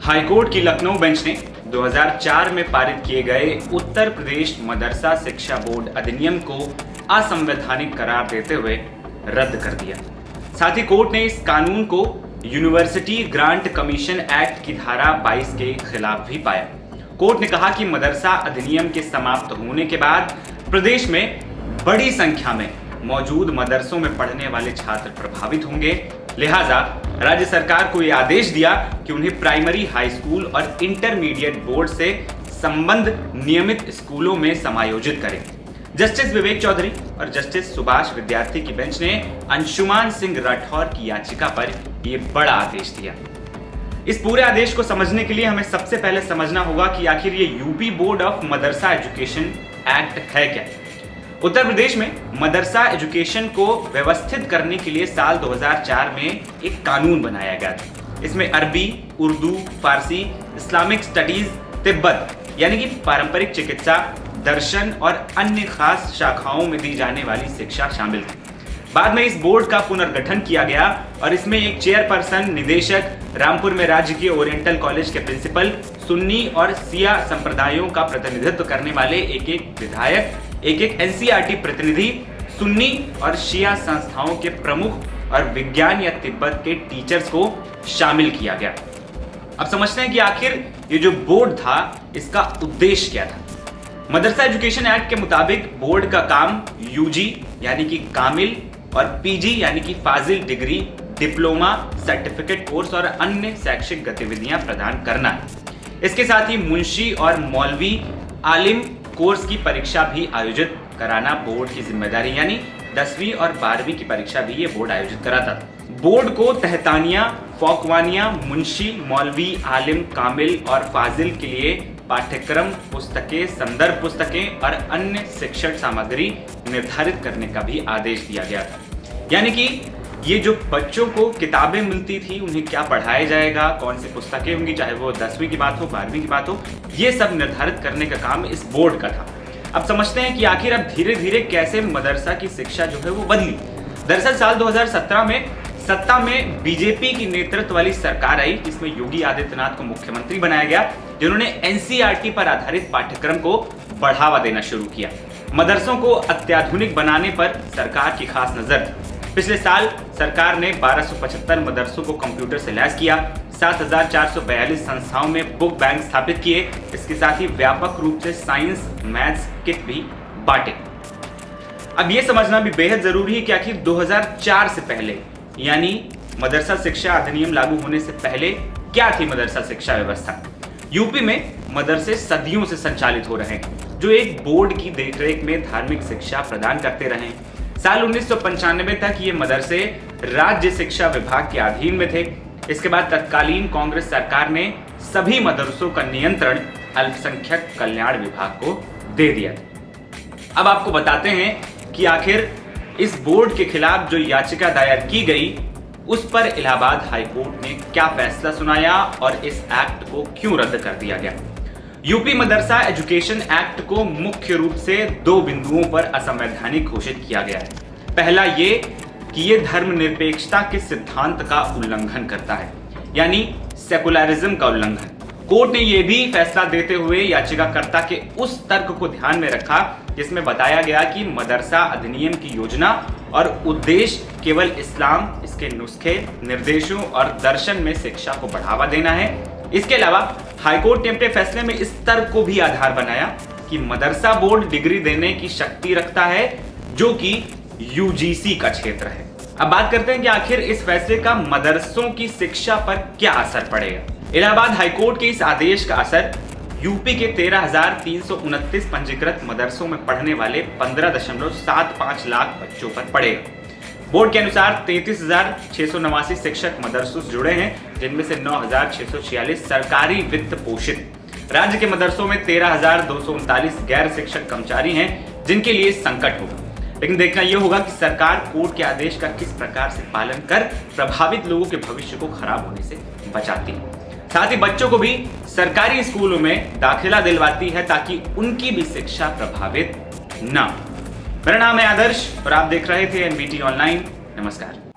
High court की Lucknow bench ने 2004 में पारित किए गए उत्तर प्रदेश मदरसा शिक्षा बोर्ड अधिनियम को असंवैधानिक करार देते हुए रद्द कर दिया। साथ ही कोर्ट ने इस कानून को यूनिवर्सिटी ग्रांट कमीशन एक्ट की धारा 22 के खिलाफ भी पाया। कोर्ट ने कहा कि मदरसा अधिनियम के समाप्त होने के बाद प्रदेश में बड़ी संख्या में मौजूद मदरसों में पढ़ने वाले छात्र प्रभावित होंगे, लिहाजा राज्य सरकार को यह आदेश दिया कि उन्हें प्राइमरी, हाई स्कूल और इंटरमीडिएट बोर्ड से संबद्ध नियमित स्कूलों में समायोजित करें। जस्टिस विवेक चौधरी और जस्टिस सुभाष विद्यार्थी की बेंच ने अंशुमान सिंह राठौर की याचिका पर यह बड़ा आदेश दिया। इस पूरे आदेश को समझने के लिए हमें सबसे पहले समझना होगा कि आखिर ये UP board of Madrasa education act है क्या। उत्तर प्रदेश में मदरसा एजुकेशन को व्यवस्थित करने के लिए साल 2004 में एक कानून बनाया गया था। इसमें अरबी, उर्दू, फारसी, इस्लामिक स्टडीज, तिब्बत यानी कि पारंपरिक चिकित्सा, दर्शन और अन्य खास शाखाओं में दी जाने वाली शिक्षा शामिल थी। बाद में इस बोर्ड का पुनर्गठन किया गया और इसमें एक चेयरपर्सन, निदेशक, रामपुर में राजकीय ओरिएंटल कॉलेज के प्रिंसिपल, सुन्नी और सिया संप्रदायों का प्रतिनिधित्व करने वाले एक विधायक, एक एनसीईआरटी प्रतिनिधि, सुन्नी और शिया संस्थाओं के प्रमुख और विज्ञान या तिब्बत के टीचर्स को शामिल किया गया। अब समझते हैं कि आखिर ये जो बोर्ड था इसका उद्देश्य क्या था। मदरसा एजुकेशन एक्ट के मुताबिक बोर्ड का काम यूजी यानी कि कामिल और पीजी यानी कि फाजिल डिग्री, डिप्लोमा, सर्टिफिकेट कोर्स और अन्य शैक्षिक गतिविधियां प्रदान करना है। इसके साथ ही मुंशी और मौलवी आलिम कोर्स की परीक्षा भी आयोजित कराना बोर्ड की जिम्मेदारी, यानी 10वीं और 12वीं की परीक्षा भी ये बोर्ड आयोजित कराता था। बोर्ड को तहतानिया, फौकवानिया, मुंशी, मौलवी, आलिम, कामिल और फाजिल के लिए पाठ्यक्रम, पुस्तकें, संदर्भ पुस्तकें और अन्य शिक्षण सामग्री निर्धारित करने का भी आदेश दिया गया था। यानी कि ये जो बच्चों को किताबें मिलती थी, उन्हें क्या पढ़ाया जाएगा, कौन सी पुस्तकें होंगी, चाहे वो 10वीं की बात हो, 12वीं की बात हो, ये सब निर्धारित करने का काम इस बोर्ड का था। अब समझते हैं कि आखिर अब धीरे धीरे कैसे मदरसा की शिक्षा जो है वो बदली। दरअसल साल 2017 में सत्ता में बीजेपी की नेतृत्व वाली सरकार आई, जिसमें योगी आदित्यनाथ को मुख्यमंत्री बनाया गया, जिन्होंने एनसीईआरटी पर आधारित पाठ्यक्रम को बढ़ावा देना शुरू किया। मदरसों को अत्याधुनिक बनाने पर सरकार की खास नजर थी। पिछले साल सरकार ने 1275 मदरसों को कंप्यूटर से लैस किया, 7442 संस्थाओं में बुक बैंक स्थापित किए। इसके साथ ही व्यापक रूप से साइंस, मैथ्स किट भी बांटे। अब यह समझना भी बेहद जरूरी है कि आखिर 2004 से पहले यानी मदरसा शिक्षा अधिनियम लागू होने से पहले क्या थी मदरसा शिक्षा व्यवस्था। यूपी में मदरसे सदियों से संचालित हो रहे हैं, जो एक बोर्ड की देखरेख में धार्मिक शिक्षा प्रदान करते रहे। साल 1995 तक ये मदरसे राज्य शिक्षा विभाग के अधीन में थे। इसके बाद तत्कालीन कांग्रेस सरकार ने सभी मदरसों का नियंत्रण अल्पसंख्यक कल्याण विभाग को दे दिया था। अब आपको बताते हैं कि आखिर इस बोर्ड के खिलाफ जो याचिका दायर की गई, उस पर इलाहाबाद हाईकोर्ट ने क्या फैसला सुनाया और इस एक्ट को क्यों रद्द कर दिया गया। यूपी मदरसा एजुकेशन एक्ट को मुख्य रूप से 2 बिंदुओं पर असंवैधानिक घोषित किया गया है। पहला ये कि ये धर्मनिरपेक्षता के सिद्धांत का उल्लंघन करता है, यानी सेकुलरिज्म का उल्लंघन। कोर्ट ने यह भी फैसला देते हुए याचिकाकर्ता के उस तर्क को ध्यान में रखा जिसमें बताया गया कि मदरसा अधिनियम की योजना और उद्देश्य केवल इस्लाम, इसके नुस्खे, निर्देशों और दर्शन में शिक्षा को बढ़ावा देना है। इसके अलावा हाईकोर्ट ने अपने फैसले में इस तर्क को भी आधार बनाया कि मदरसा बोर्ड डिग्री देने की शक्ति रखता है, जो कि यूजीसी का क्षेत्र है। अब बात करते हैं कि आखिर इस फैसले का मदरसों की शिक्षा पर क्या असर पड़ेगा। इलाहाबाद हाईकोर्ट के इस आदेश का असर यूपी के 13,329 पंजीकृत मदरसों में पढ़ने वाले 15.75 लाख बच्चों पर पड़ेगा। बोर्ड के अनुसार 33,689 शिक्षक मदरसों से जुड़े हैं, जिनमें से 9,646 सरकारी वित्त पोषित। राज्य के मदरसों में 13,239 गैर शिक्षक कर्मचारी हैं, जिनके लिए संकट होगा। लेकिन देखना यह होगा कि सरकार कोर्ट के आदेश का किस प्रकार से पालन कर प्रभावित लोगों के भविष्य को खराब होने से बचाती है। साथ ही बच्चों को भी सरकारी स्कूलों में दाखिला दिलवाती है, ताकि उनकी भी शिक्षा प्रभावित न हो। मेरा नाम है आदर्श और आप देख रहे थे एनबीटी ऑनलाइन। नमस्कार।